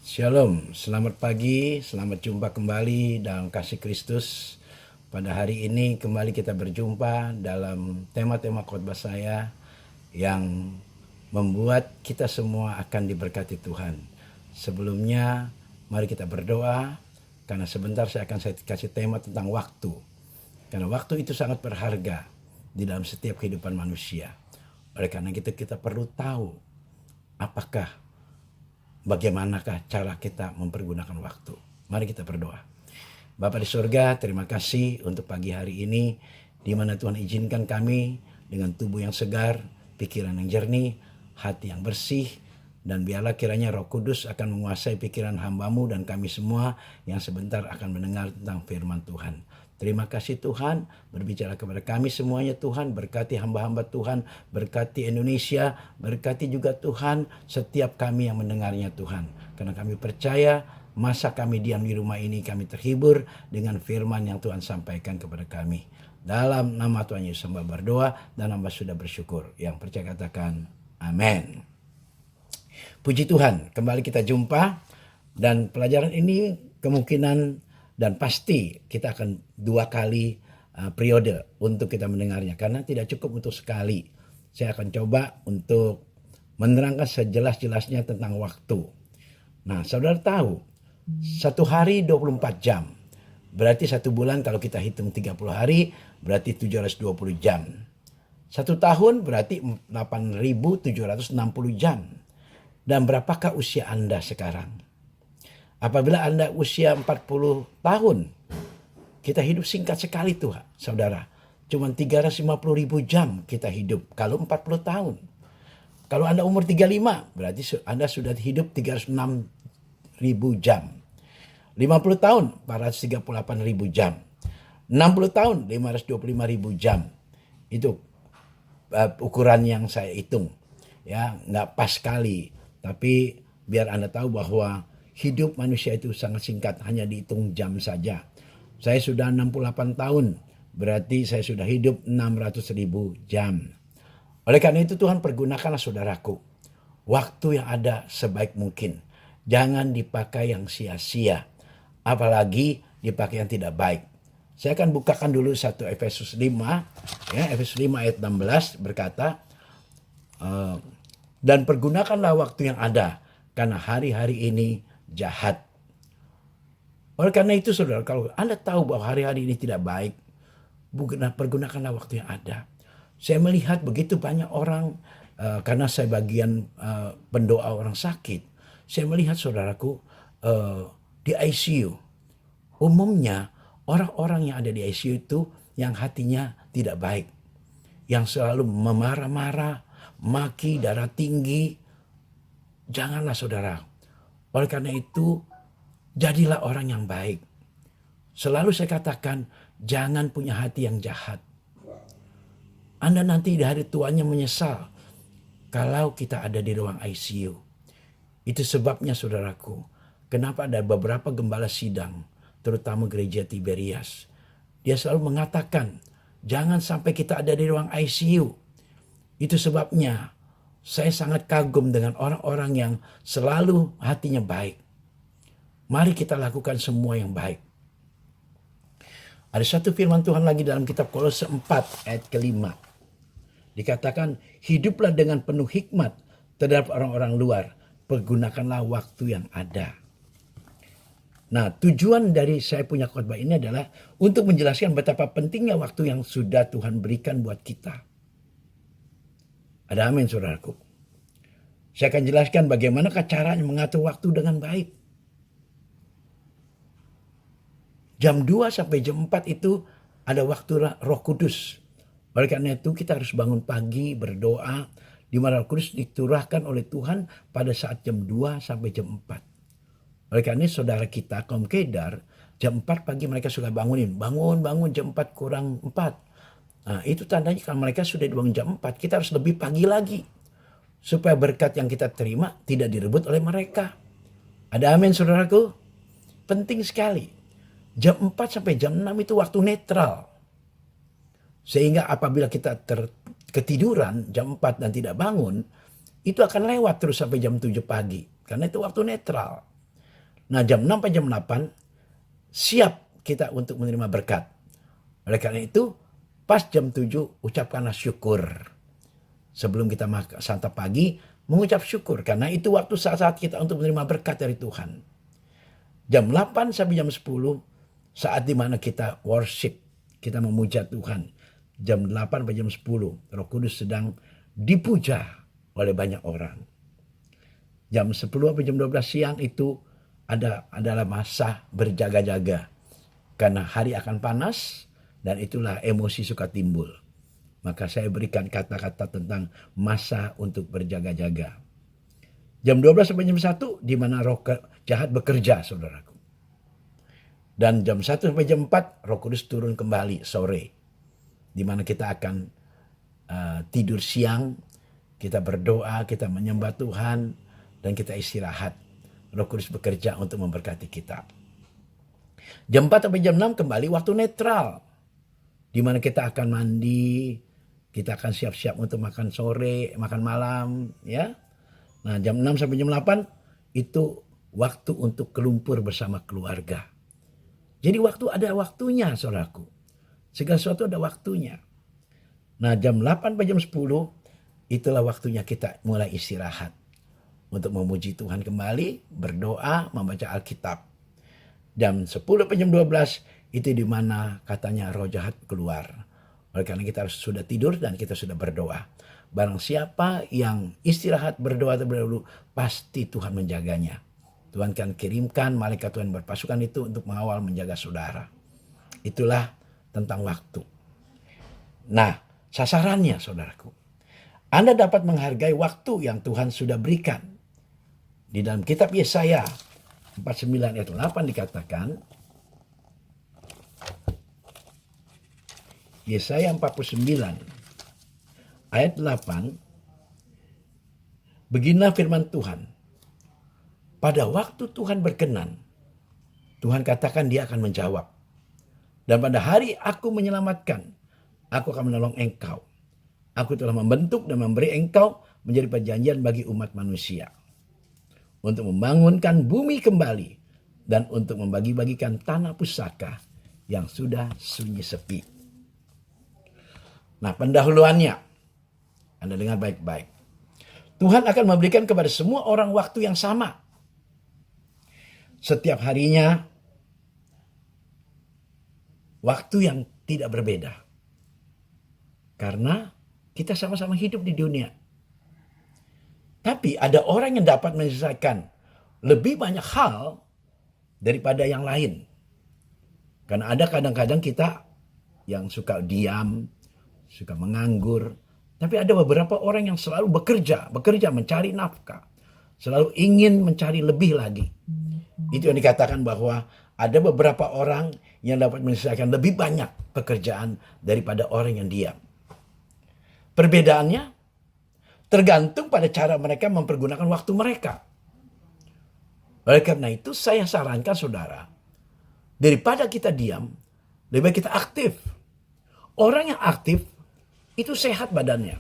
Shalom, selamat pagi, selamat jumpa kembali dalam kasih Kristus. Pada hari ini kembali kita berjumpa dalam tema-tema khotbah saya yang membuat kita semua akan diberkati Tuhan. Sebelumnya, mari kita berdoa, karena sebentar saya kasih tema tentang waktu. Karena waktu itu sangat berharga di dalam setiap kehidupan manusia. Oleh karena itu kita perlu tahu bagaimanakah cara kita mempergunakan waktu. Mari kita berdoa. Bapa di surga, terima kasih untuk pagi hari ini, di mana Tuhan izinkan kami dengan tubuh yang segar, pikiran yang jernih, hati yang bersih, dan biarlah kiranya Roh Kudus akan menguasai pikiran hamba-Mu dan kami semua yang sebentar akan mendengar tentang firman Tuhan. Terima kasih Tuhan, berbicara kepada kami semuanya Tuhan, berkati hamba-hamba Tuhan, berkati Indonesia, berkati juga Tuhan setiap kami yang mendengarnya Tuhan. Karena kami percaya masa kami diam di rumah ini kami terhibur dengan firman yang Tuhan sampaikan kepada kami. Dalam nama Tuhan Yesus hamba berdoa dan hamba sudah bersyukur. Yang percaya katakan amin. Puji Tuhan, kembali kita jumpa dan pelajaran ini kemungkinan dan pasti kita akan 2 kali periode untuk kita mendengarnya. Karena tidak cukup untuk sekali. Saya akan coba untuk menerangkan sejelas-jelasnya tentang waktu. Nah, saudara tahu, 1 hari 24 jam. Berarti 1 bulan kalau kita hitung 30 hari, berarti 720 jam. 1 tahun berarti 8.760 jam. Dan berapakah usia Anda sekarang? Apabila Anda usia 40 tahun, kita hidup singkat sekali tuh, saudara. Cuma 350.000 jam kita hidup kalau 40 tahun. Kalau Anda umur 35, berarti Anda sudah hidup 306.000 jam. 50 tahun, 438.000 jam. 60 tahun, 525.000 jam. Itu ukuran yang saya hitung. Ya, nggak pas sekali. Tapi biar Anda tahu bahwa hidup manusia itu sangat singkat, hanya dihitung jam saja. Saya sudah 68 tahun, berarti saya sudah hidup 600.000 jam. Oleh karena itu Tuhan pergunakanlah saudaraku, waktu yang ada sebaik mungkin. Jangan dipakai yang sia-sia, apalagi dipakai yang tidak baik. Saya akan bukakan dulu 1 Efesus 5, ya, Efesus 5 ayat 16 berkata, dan pergunakanlah waktu yang ada, karena hari-hari ini jahat. Oleh karena itu saudara, kalau Anda tahu bahwa hari-hari ini tidak baik, pergunakanlah waktu yang ada. Saya melihat begitu banyak orang, karena saya bagian pendoa orang sakit, saya melihat saudaraku di ICU. Umumnya orang-orang yang ada di ICU itu yang hatinya tidak baik. Yang selalu memarah-marah, maki, darah tinggi. Janganlah saudara. Oleh karena itu, jadilah orang yang baik. Selalu saya katakan, jangan punya hati yang jahat. Anda nanti di hari tuanya menyesal kalau kita ada di ruang ICU. Itu sebabnya saudaraku, kenapa ada beberapa gembala sidang, terutama gereja Tiberias. Dia selalu mengatakan, jangan sampai kita ada di ruang ICU. Itu sebabnya saya sangat kagum dengan orang-orang yang selalu hatinya baik. Mari kita lakukan semua yang baik. Ada satu firman Tuhan lagi dalam kitab Kolose 4 ayat ke-5. Dikatakan, hiduplah dengan penuh hikmat terhadap orang-orang luar. Pergunakanlah waktu yang ada. Nah, tujuan dari saya punya khotbah ini adalah untuk menjelaskan betapa pentingnya waktu yang sudah Tuhan berikan buat kita. Ada amin saudaraku. Saya akan jelaskan bagaimana caranya mengatur waktu dengan baik. Jam 2 sampai jam 4 itu ada waktu Roh Kudus. Oleh karena itu kita harus bangun pagi berdoa, di mana Roh Kudus diturahkan oleh Tuhan pada saat jam 2 sampai jam 4. Oleh karena itu saudara kita kaum Kedar, jam 4 pagi mereka sudah bangun jam 4 kurang 4. Nah, itu tandanya kalau mereka sudah dibangun jam 4, kita harus lebih pagi lagi. Supaya berkat yang kita terima tidak direbut oleh mereka. Ada amin saudaraku? Penting sekali. Jam 4 sampai jam 6 itu waktu netral. Sehingga apabila kita ketiduran jam 4 dan tidak bangun, itu akan lewat terus sampai jam 7 pagi. Karena itu waktu netral. Nah jam 6 sampai jam 8 siap kita untuk menerima berkat. Oleh karena itu pas jam 7 ucapkanlah syukur. Sebelum kita santap pagi mengucap syukur. Karena itu waktu saat-saat kita untuk menerima berkat dari Tuhan. Jam 8 sampai jam 10 saat dimana kita worship. Kita memuja Tuhan. Jam 8 sampai jam 10 Roh Kudus sedang dipuja oleh banyak orang. Jam 10 sampai jam 12 siang itu adalah masa berjaga-jaga. Karena hari akan panas dan itulah emosi suka timbul. Maka saya berikan kata-kata tentang masa untuk berjaga-jaga. Jam 12 sampai jam 1 di mana roh jahat bekerja, saudaraku. Dan jam 1 sampai jam 4 Roh Kudus turun kembali sore. Di mana kita akan tidur siang, kita berdoa, kita menyembah Tuhan, dan kita istirahat. Roh Kudus bekerja untuk memberkati kita. Jam 4 sampai jam 6 kembali waktu netral. Di mana kita akan mandi, kita akan siap-siap untuk makan sore, makan malam, ya. Nah, jam 6 sampai jam 8 itu waktu untuk kelumpur bersama keluarga. Jadi ada waktunya, saudaraku. Segala sesuatu ada waktunya. Nah, jam 8 sampai jam 10 itulah waktunya kita mulai istirahat. Untuk memuji Tuhan kembali, berdoa, membaca Alkitab. Jam 10 sampai jam 12 itu di mana katanya roh jahat keluar. Oleh karena kita harus sudah tidur dan kita sudah berdoa. Barang siapa yang istirahat berdoa terlebih dahulu, pasti Tuhan menjaganya. Tuhan akan kirimkan malaikat Tuhan berpasukan itu untuk mengawal menjaga saudara. Itulah tentang waktu. Nah, sasarannya saudaraku. Anda dapat menghargai waktu yang Tuhan sudah berikan. Di dalam kitab Yesaya 49 ayat 8 dikatakan, Yesaya 49 ayat 8, beginilah firman Tuhan. Pada waktu Tuhan berkenan, Tuhan katakan dia akan menjawab. Dan pada hari aku menyelamatkan, aku akan menolong engkau. Aku telah membentuk dan memberi engkau menjadi perjanjian bagi umat manusia. Untuk membangunkan bumi kembali dan untuk membagi-bagikan tanah pusaka yang sudah sunyi sepi. Nah, pendahuluannya, Anda dengar baik-baik. Tuhan akan memberikan kepada semua orang waktu yang sama. Setiap harinya, waktu yang tidak berbeda. Karena kita sama-sama hidup di dunia. Tapi ada orang yang dapat menyelesaikan lebih banyak hal daripada yang lain. Karena ada kadang-kadang kita yang suka diam, suka menganggur. Tapi ada beberapa orang yang selalu bekerja mencari nafkah. Selalu ingin mencari lebih lagi. Itu yang dikatakan bahwa ada beberapa orang yang dapat menyelesaikan lebih banyak pekerjaan daripada orang yang diam. Perbedaannya tergantung pada cara mereka mempergunakan waktu mereka. Oleh karena itu saya sarankan saudara, daripada kita diam, lebih baik kita aktif. Orang yang aktif itu sehat badannya.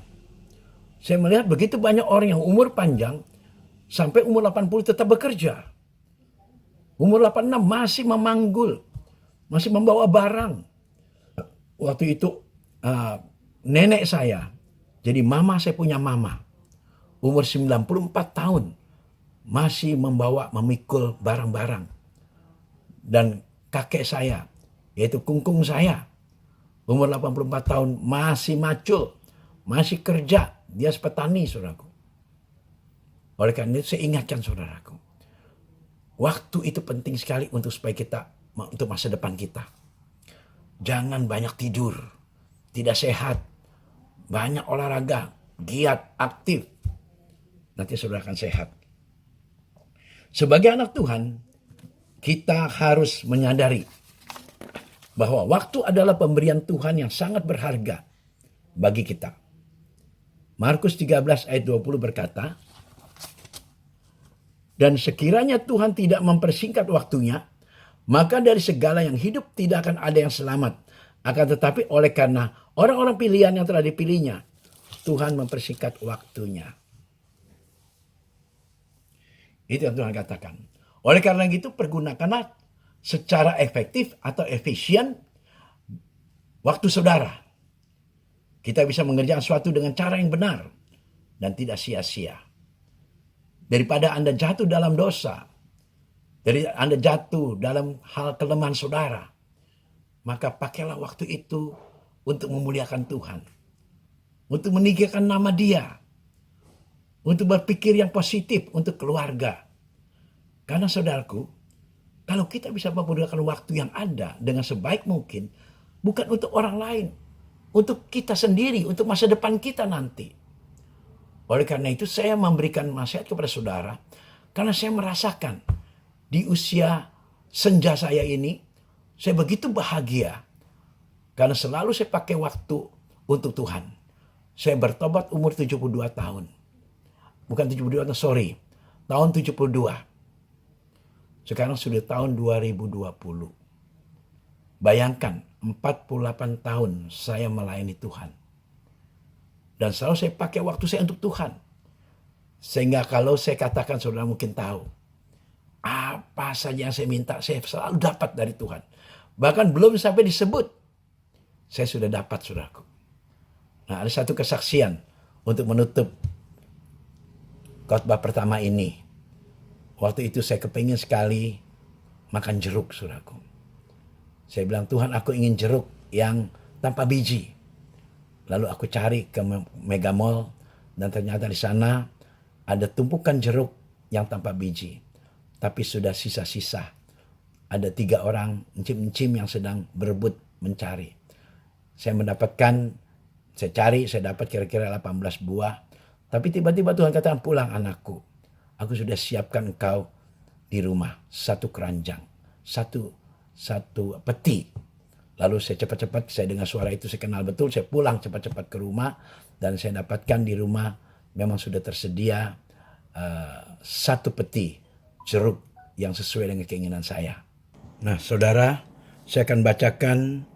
Saya melihat begitu banyak orang yang umur panjang, sampai umur 80 tetap bekerja. Umur 86 masih memanggul, masih membawa barang. Waktu itu nenek saya, jadi saya punya mama, umur 94 tahun, masih memikul barang-barang. Dan kakek saya, yaitu kungkung saya, umur 84 tahun, masih macul, masih kerja, dia petani, saudaraku. Oleh karena itu saya ingatkan saudaraku, waktu itu penting sekali supaya kita, untuk masa depan kita. Jangan banyak tidur, tidak sehat, banyak olahraga, giat, aktif. Nanti saudara akan sehat. Sebagai anak Tuhan, kita harus menyadari bahwa waktu adalah pemberian Tuhan yang sangat berharga bagi kita. Markus 13 ayat 20 berkata, dan sekiranya Tuhan tidak mempersingkat waktunya, maka dari segala yang hidup tidak akan ada yang selamat. Akan tetapi oleh karena orang-orang pilihan yang telah dipilihnya, Tuhan mempersingkat waktunya. Itu yang Tuhan katakan. Oleh karena itu, pergunakanlah secara efektif atau efisien waktu saudara. Kita bisa mengerjakan sesuatu dengan cara yang benar dan tidak sia-sia. Daripada Anda jatuh dalam dosa, dari Anda jatuh dalam hal kelemahan saudara, maka pakailah waktu itu untuk memuliakan Tuhan, untuk meninggikan nama Dia, untuk berpikir yang positif untuk keluarga. Karena saudaraku, kalau kita bisa menggunakan waktu yang ada dengan sebaik mungkin, bukan untuk orang lain, untuk kita sendiri, untuk masa depan kita nanti. Oleh karena itu saya memberikan nasihat kepada saudara, karena saya merasakan di usia senja saya ini, saya begitu bahagia. Karena selalu saya pakai waktu untuk Tuhan. Saya bertobat umur 72 tahun. Bukan 72 tahun, sorry. Tahun 72. Sekarang sudah tahun 2020. Bayangkan, 48 tahun saya melayani Tuhan. Dan selalu saya pakai waktu saya untuk Tuhan. Sehingga kalau saya katakan, saudara mungkin tahu, apa saja yang saya minta, saya selalu dapat dari Tuhan. Bahkan belum sampai disebut, saya sudah dapat, saudaraku. Nah, ada satu kesaksian untuk menutup khotbah pertama ini. Waktu itu saya kepingin sekali makan jeruk, saudaraku. Saya bilang, Tuhan, aku ingin jeruk yang tanpa biji. Lalu aku cari ke Mega Mall, dan ternyata di sana ada tumpukan jeruk yang tanpa biji. Tapi sudah sisa-sisa. Ada 3 orang encim-encim yang sedang berebut mencari. Saya cari, saya dapat kira-kira 18 buah. Tapi tiba-tiba Tuhan katakan, pulang anakku. Aku sudah siapkan engkau di rumah. 1 keranjang, satu peti. Lalu saya cepat-cepat, saya dengar suara itu, saya kenal betul, saya pulang cepat-cepat ke rumah. Dan saya dapatkan di rumah memang sudah tersedia 1 peti jeruk yang sesuai dengan keinginan saya. Nah, saudara, saya akan bacakan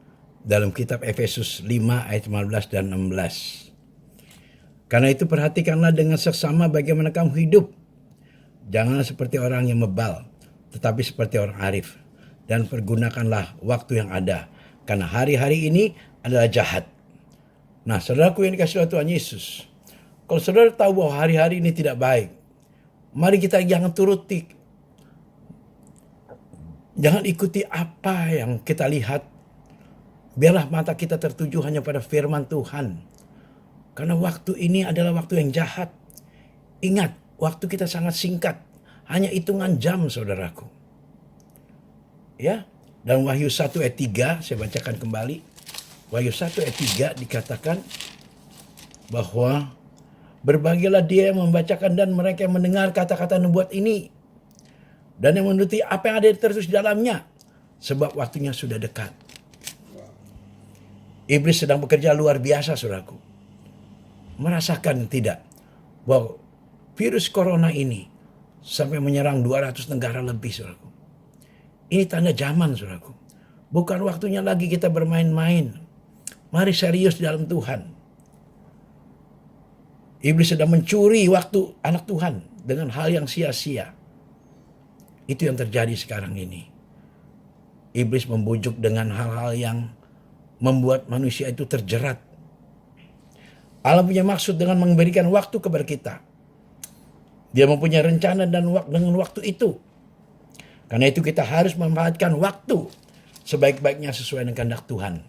dalam kitab Efesus 5 ayat 15 dan 16. Karena itu perhatikanlah dengan seksama bagaimana kamu hidup. Janganlah seperti orang yang mebal, tetapi seperti orang arif. Dan pergunakanlah waktu yang ada. Karena hari-hari ini adalah jahat. Nah, saudaraku yang dikasihi Tuhan Yesus, kalau saudara tahu bahwa hari-hari ini tidak baik, mari kita jangan turuti. Jangan ikuti apa yang kita lihat. Biarlah mata kita tertuju hanya pada firman Tuhan. Karena waktu ini adalah waktu yang jahat. Ingat, waktu kita sangat singkat. Hanya hitungan jam, saudaraku. Ya, dan Wahyu 1 ayat 3, saya bacakan kembali. Wahyu 1 ayat 3 dikatakan bahwa berbahagialah dia yang membacakan dan mereka yang mendengar kata-kata nubuat ini. Dan yang menuruti apa yang ada tertulis di dalamnya. Sebab waktunya sudah dekat. Iblis sedang bekerja luar biasa, saudaraku. Merasakan tidak bahwa virus corona ini sampai menyerang 200 negara lebih, saudaraku. Ini tanda zaman, saudaraku. Bukan waktunya lagi kita bermain-main. Mari serius dalam Tuhan. Iblis sedang mencuri waktu anak Tuhan dengan hal yang sia-sia. Itu yang terjadi sekarang ini. Iblis membujuk dengan hal-hal yang membuat manusia itu terjerat. Allah punya maksud dengan memberikan waktu kepada kita. Dia mempunyai rencana dan dengan waktu itu. Karena itu kita harus memanfaatkan waktu sebaik-baiknya sesuai dengan kehendak Tuhan.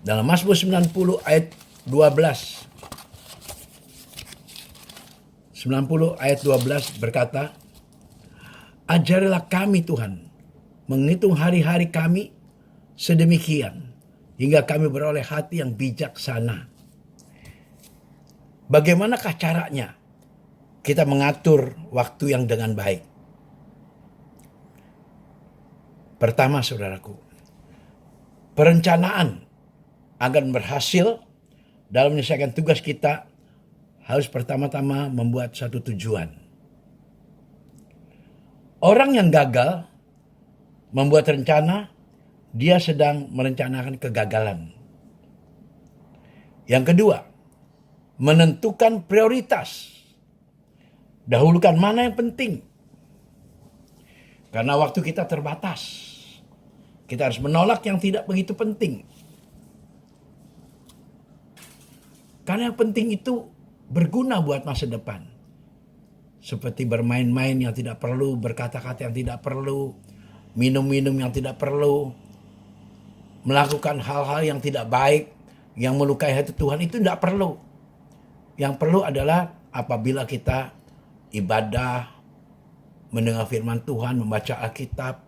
Dalam Mazmur 90 ayat 12. 90 ayat 12 berkata, ajarilah kami Tuhan, menghitung hari-hari kami sedemikian, hingga kami beroleh hati yang bijaksana. Bagaimanakah caranya kita mengatur waktu yang dengan baik? Pertama, saudaraku, perencanaan agar berhasil dalam menyelesaikan tugas kita harus pertama-tama membuat satu tujuan. Orang yang gagal membuat rencana, dia sedang merencanakan kegagalan. Yang kedua, menentukan prioritas. Dahulukan mana yang penting. Karena waktu kita terbatas. Kita harus menolak yang tidak begitu penting. Karena yang penting itu berguna buat masa depan. Seperti bermain-main yang tidak perlu, berkata-kata yang tidak perlu, minum-minum yang tidak perlu, melakukan hal-hal yang tidak baik, yang melukai hati Tuhan, itu tidak perlu. Yang perlu adalah apabila kita ibadah, mendengar firman Tuhan, membaca Alkitab,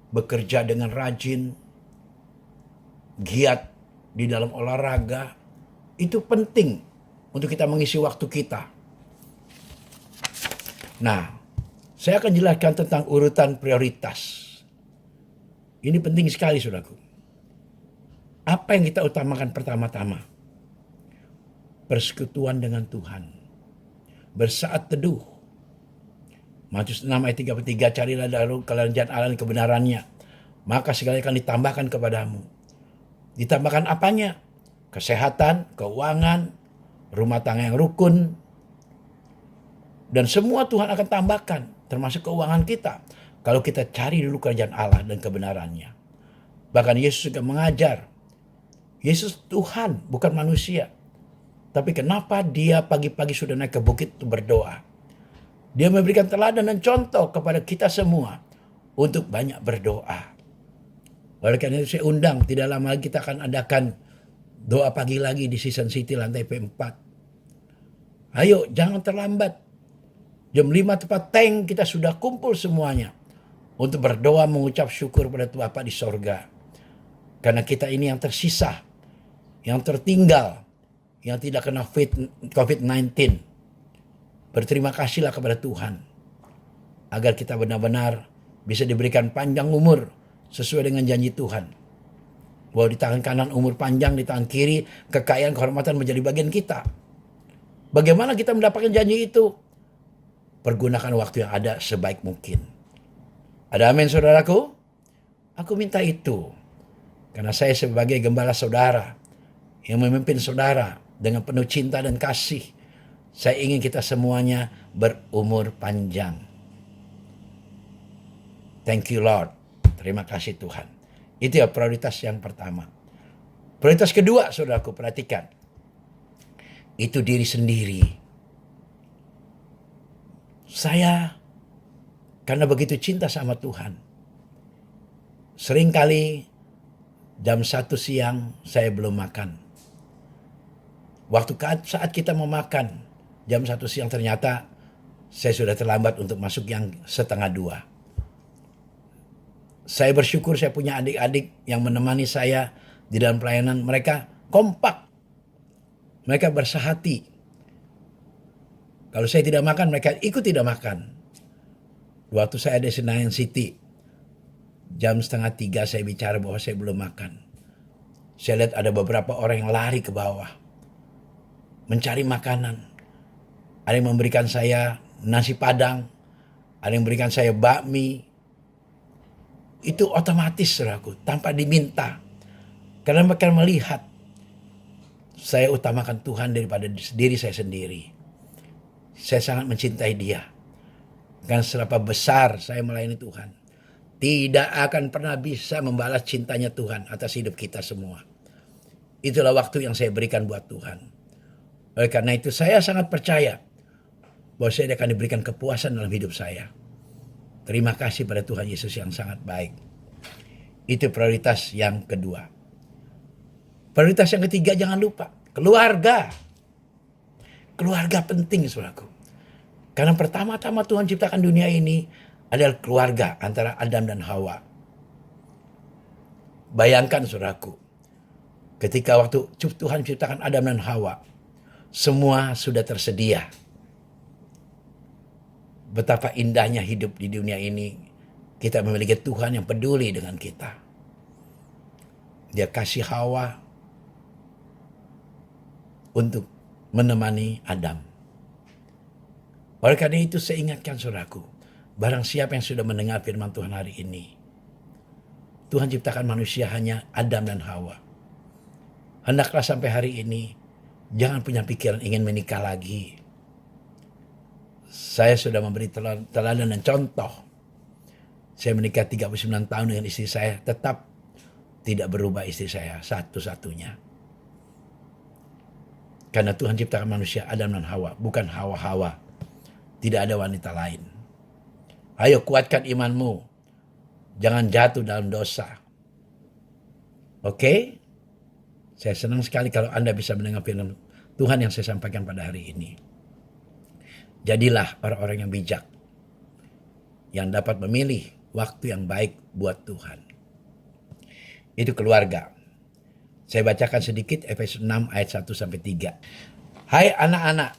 bekerja dengan rajin, giat di dalam olahraga, itu penting untuk kita mengisi waktu kita. Nah, saya akan jelaskan tentang urutan prioritas. Ini penting sekali, saudaraku. Apa yang kita utamakan pertama-tama? Persekutuan dengan Tuhan. Bersaat teduh. Matius 6 ayat 33, carilah dahulu kerajaan Allah dan kebenarannya, maka segalanya akan ditambahkan kepadamu. Ditambahkan apanya? Kesehatan, keuangan, rumah tangga yang rukun, dan semua Tuhan akan tambahkan, termasuk keuangan kita, kalau kita cari dulu kerajaan Allah dan kebenarannya. Bahkan Yesus juga mengajar. Yesus Tuhan, bukan manusia. Tapi kenapa dia pagi-pagi sudah naik ke bukit untuk berdoa? Dia memberikan teladan dan contoh kepada kita semua untuk banyak berdoa. Oleh karena itu saya undang, tidak lama lagi kita akan adakan doa pagi lagi di Season City lantai P4. Ayo, jangan terlambat. Jam 5 tepat teng kita sudah kumpul semuanya untuk berdoa mengucap syukur pada Bapa di sorga. Karena kita ini yang tersisa, yang tertinggal, yang tidak kena COVID-19. Berterima kasihlah kepada Tuhan agar kita benar-benar bisa diberikan panjang umur sesuai dengan janji Tuhan. Bahwa di tangan kanan umur panjang, di tangan kiri kekayaan kehormatan menjadi bagian kita. Bagaimana kita mendapatkan janji itu? Pergunakan waktu yang ada sebaik mungkin. Ada amin, saudaraku? Aku minta itu. Karena saya sebagai gembala saudara yang memimpin saudara dengan penuh cinta dan kasih, saya ingin kita semuanya berumur panjang. Thank you Lord. Terima kasih Tuhan. Itu ya prioritas yang pertama. Prioritas kedua, saudaraku, perhatikan. Itu diri sendiri. Saya karena begitu cinta sama Tuhan, seringkali jam 1 siang saya belum makan. Waktu saat kita mau makan, jam 1 siang ternyata saya sudah terlambat untuk masuk yang 1:30. Saya bersyukur saya punya adik-adik yang menemani saya di dalam pelayanan. Mereka kompak. Mereka bersahati. Kalau saya tidak makan, mereka ikut tidak makan. Waktu saya ada di Senayan City, jam 2:30 saya bicara bahwa saya belum makan. Saya lihat ada beberapa orang yang lari ke bawah, mencari makanan. Ada yang memberikan saya nasi padang, ada yang memberikan saya bakmi. Itu otomatis, saudaraku, tanpa diminta. Karena mereka melihat saya utamakan Tuhan daripada diri saya sendiri. Saya sangat mencintai Dia. Karena seberapa besar saya melayani Tuhan, tidak akan pernah bisa membalas cintanya Tuhan atas hidup kita semua. Itulah waktu yang saya berikan buat Tuhan. Oleh karena itu saya sangat percaya bahwa saya akan diberikan kepuasan dalam hidup saya. Terima kasih pada Tuhan Yesus yang sangat baik. Itu prioritas yang kedua. Prioritas yang ketiga, jangan lupa keluarga. Keluarga penting, saudaraku. Karena pertama-tama Tuhan ciptakan dunia ini adalah keluarga antara Adam dan Hawa. Bayangkan, saudaraku, ketika waktu Tuhan ciptakan Adam dan Hawa, semua sudah tersedia. Betapa indahnya hidup di dunia ini. Kita memiliki Tuhan yang peduli dengan kita. Dia kasih Hawa untuk menemani Adam. Oleh karena itu saya ingatkan, saudaraku, barang siapa yang sudah mendengar firman Tuhan hari ini, Tuhan ciptakan manusia hanya Adam dan Hawa. Hendaklah sampai hari ini jangan punya pikiran ingin menikah lagi. Saya sudah memberi teladan dan contoh. Saya menikah 39 tahun dengan istri saya, tetap tidak berubah istri saya, satu-satunya. Karena Tuhan ciptakan manusia Adam dan Hawa, bukan Hawa-Hawa. Tidak ada wanita lain. Ayo kuatkan imanmu. Jangan jatuh dalam dosa. Oke? Saya senang sekali kalau Anda bisa mendengar firman Tuhan yang saya sampaikan pada hari ini. Jadilah orang-orang yang bijak. Yang dapat memilih waktu yang baik buat Tuhan. Itu keluarga. Saya bacakan sedikit Efesus 6 ayat 1 sampai 3. Hai anak-anak.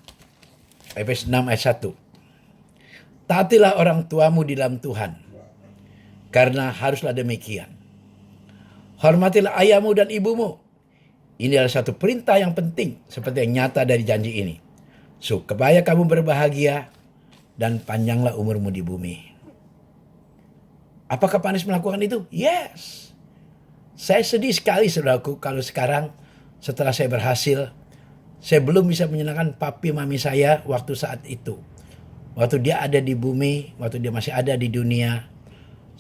Efesus 6 ayat 1. Taatilah orang tuamu di dalam Tuhan. Karena haruslah demikian. Hormatilah ayahmu dan ibumu. Ini adalah satu perintah yang penting seperti yang nyata dari janji ini. Supaya kamu berbahagia dan panjanglah umurmu di bumi. Apakah Panis melakukan itu? Yes. Saya sedih sekali saudaraku kalau sekarang setelah saya berhasil, saya belum bisa menyenangkan papi mami saya waktu saat itu. Waktu dia ada di bumi, waktu dia masih ada di dunia,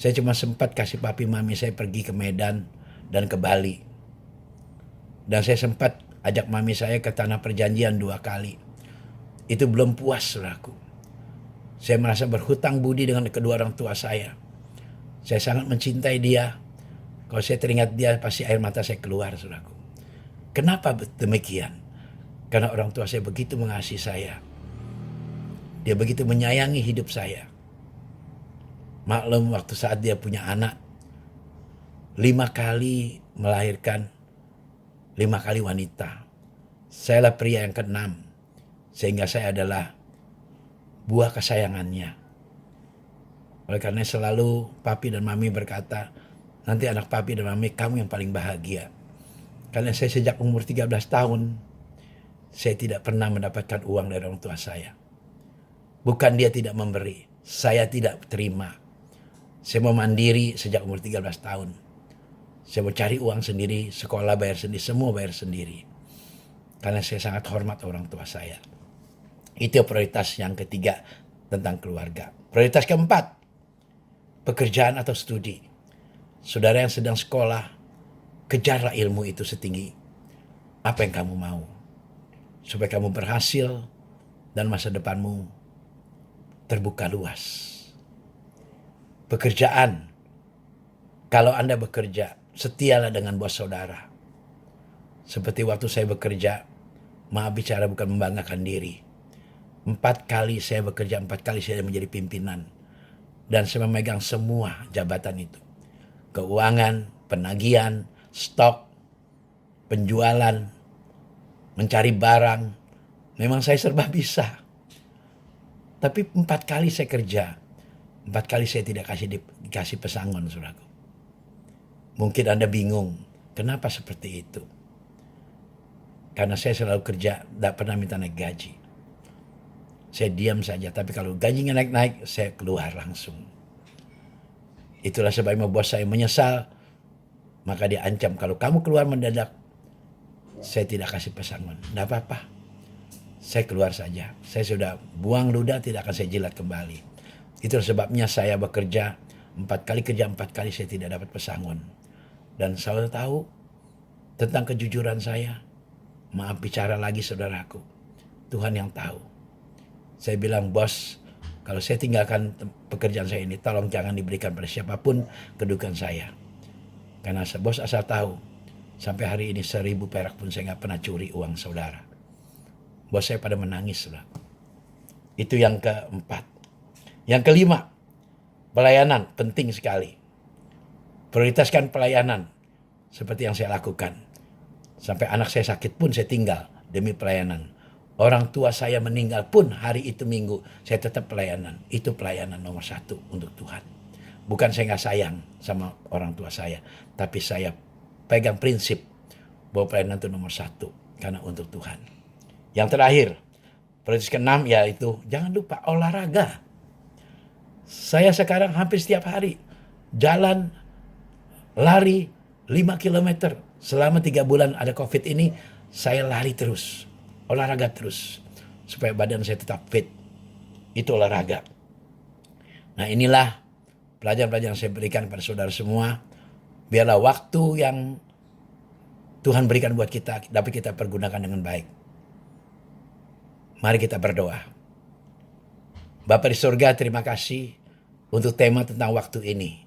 saya cuma sempat kasih papi mami saya pergi ke Medan dan ke Bali. Dan saya sempat ajak mami saya ke Tanah Perjanjian 2 kali. Itu belum puas saudaraku. Saya merasa berhutang budi dengan kedua orang tua saya. Saya sangat mencintai dia. Kalau saya teringat dia, pasti air mata saya keluar, saudaraku. Kenapa demikian? Karena orang tua saya begitu mengasihi saya. Dia begitu menyayangi hidup saya. Maklum waktu saat dia punya anak, 5 kali melahirkan, 5 kali wanita. Saya lah pria yang ke-6. Sehingga saya adalah buah kesayangannya. Oleh karena selalu papi dan mami berkata, nanti anak papi dan mami kamu yang paling bahagia. Karena saya sejak umur 13 tahun, saya tidak pernah mendapatkan uang dari orang tua saya. Bukan dia tidak memberi, saya tidak terima. Saya mau mandiri sejak umur 13 tahun. Saya mau cari uang sendiri, sekolah bayar sendiri, semua bayar sendiri. Karena saya sangat hormat orang tua saya. Itu prioritas yang ketiga tentang keluarga. Prioritas keempat, pekerjaan atau studi. Saudara yang sedang sekolah, kejarlah ilmu itu setinggi apa yang kamu mau. Supaya kamu berhasil dan masa depanmu terbuka luas. Pekerjaan, kalau Anda bekerja, setialah dengan bos saudara. Seperti waktu saya bekerja, maaf bicara bukan membanggakan diri. 4 kali saya bekerja, 4 kali saya menjadi pimpinan. Dan saya memegang semua jabatan itu. Keuangan, penagihan, stok, penjualan, mencari barang. Memang saya serba bisa. Tapi 4 kali saya kerja. 4 kali saya tidak dikasih pesangon, saudaraku. Mungkin Anda bingung, kenapa seperti itu? Karena saya selalu kerja, tidak pernah minta naik gaji. Saya diam saja, tapi kalau gajinya naik-naik, saya keluar langsung. Itulah sebabnya bos saya menyesal. Maka dia ancam, kalau kamu keluar mendadak, saya tidak kasih pesangon. Tidak apa-apa. Saya keluar saja. Saya sudah buang ludah, tidak akan saya jilat kembali. Itulah sebabnya saya bekerja 4 kali, kerja 4 kali saya tidak dapat pesangon. Dan saudara tahu tentang kejujuran saya. Maaf bicara lagi saudaraku. Tuhan yang tahu. Saya bilang, bos, kalau saya tinggalkan pekerjaan saya ini, tolong jangan diberikan pada siapapun kedudukan saya. Karena bos asal tahu, sampai hari ini 1.000 perak pun saya nggak pernah curi uang saudara. Bos saya pada menangis. Saudara. Itu yang keempat. Yang kelima, pelayanan penting sekali. Prioritaskan pelayanan seperti yang saya lakukan. Sampai anak saya sakit pun saya tinggal demi pelayanan. Orang tua saya meninggal pun hari itu Minggu, saya tetap pelayanan. Itu pelayanan nomor 1 untuk Tuhan. Bukan saya nggak sayang sama orang tua saya, tapi saya pegang prinsip bahwa pelayanan itu nomor 1 karena untuk Tuhan. Yang terakhir, prioritas ke-6 yaitu jangan lupa olahraga. Saya sekarang hampir setiap hari jalan, lari 5 km. Selama 3 bulan ada COVID ini, saya lari terus. Olahraga terus supaya badan saya tetap fit. Itu olahraga. Nah inilah pelajaran-pelajaran yang saya berikan kepada saudara semua, biarlah waktu yang Tuhan berikan buat kita dapat kita pergunakan dengan baik. Mari kita berdoa. Bapa di surga, terima kasih untuk tema tentang waktu ini.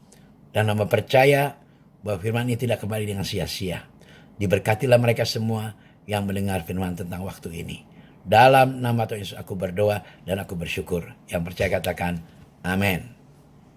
Dan hamba percaya bahwa firman ini tidak kembali dengan sia-sia. Diberkatilah mereka semua yang mendengar firman tentang waktu ini. Dalam nama Tuhan Yesus aku berdoa dan aku bersyukur. Yang percaya katakan amin.